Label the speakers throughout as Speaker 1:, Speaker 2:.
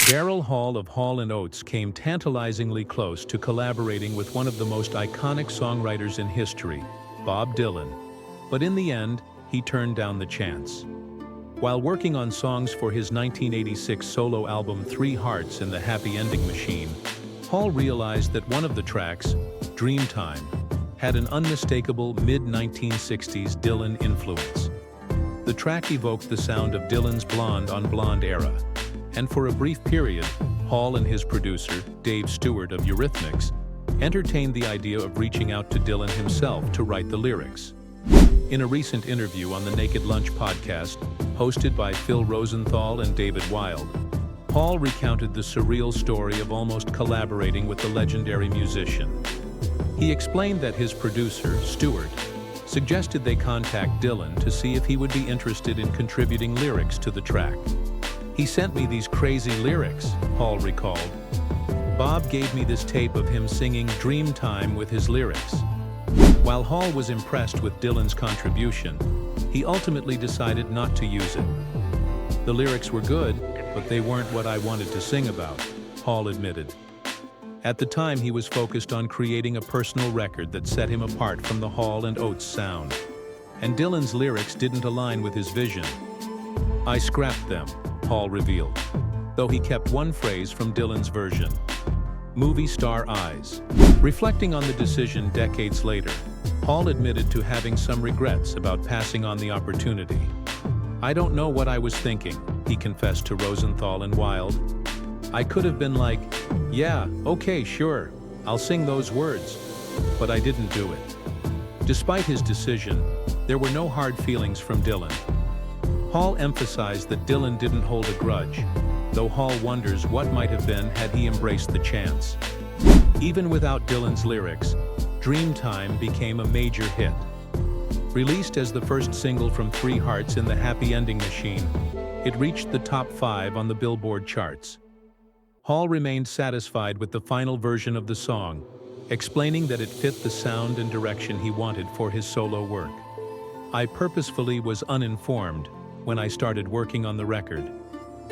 Speaker 1: Daryl Hall of Hall & Oates came tantalizingly close to collaborating with one of the most iconic songwriters in history, Bob Dylan. But in the end, he turned down the chance. While working on songs for his 1986 solo album 3 Hearts in the Happy Ending Machine, Hall realized that one of the tracks, Dreamtime, had an unmistakable mid-1960s Dylan influence. The track evoked the sound of Dylan's Blonde on Blonde era, and for a brief period, Hall and his producer, Stewart of Eurythmics, entertained the idea of reaching out to Dylan himself to write the lyrics. In a recent interview on the Naked Lunch podcast, hosted by Phil Rosenthal and David Wild, Hall recounted the surreal story of almost collaborating with the legendary musician. He explained that his producer, Stewart, suggested they contact Dylan to see if he would be interested in contributing lyrics to the track. "He sent me these crazy lyrics," Hall recalled. "Bob gave me this tape of him singing Dreamtime with his lyrics." While Hall was impressed with Dylan's contribution, he ultimately decided not to use it. "The lyrics were good, but they weren't what I wanted to sing about," Hall admitted. At the time, he was focused on creating a personal record that set him apart from the Hall & Oates sound. And Dylan's lyrics didn't align with his vision. "I scrapped them," Hall revealed, though he kept one phrase from Dylan's version: "Movie star eyes." Reflecting on the decision decades later, Hall admitted to having some regrets about passing on the opportunity. "I don't know what I was thinking," he confessed to Rosenthal and Wild. "I could have been like, yeah, okay, sure, I'll sing those words, but I didn't do it." Despite his decision, there were no hard feelings from Dylan. Hall emphasized that Dylan didn't hold a grudge, though Hall wonders what might have been had he embraced the chance. Even without Dylan's lyrics, Dreamtime became a major hit. Released as the first single from 3 Hearts in the Happy Ending Machine, it reached the top 5 on the Billboard charts. Hall remained satisfied with the final version of the song, explaining that it fit the sound and direction he wanted for his solo work. "I purposefully was uninformed when I started working on the record,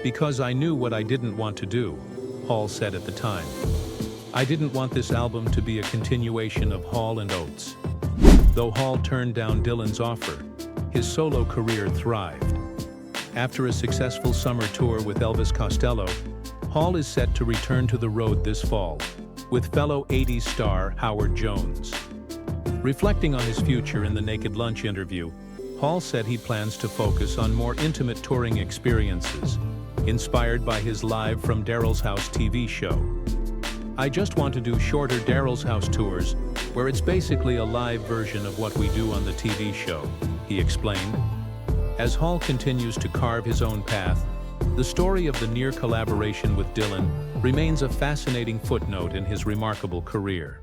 Speaker 1: because I knew what I didn't want to do," Hall said at the time. "I didn't want this album to be a continuation of Hall & Oates." Though Hall turned down Dylan's offer, his solo career thrived. After a successful summer tour with Elvis Costello, Hall is set to return to the road this fall, with fellow 80s star Howard Jones. Reflecting on his future in the Naked Lunch interview, Hall said he plans to focus on more intimate touring experiences, inspired by his Live from Daryl's House TV show. "I just want to do shorter Daryl's House tours, where it's basically a live version of what we do on the TV show," he explained. As Hall continues to carve his own path, the story of the near collaboration with Dylan remains a fascinating footnote in his remarkable career.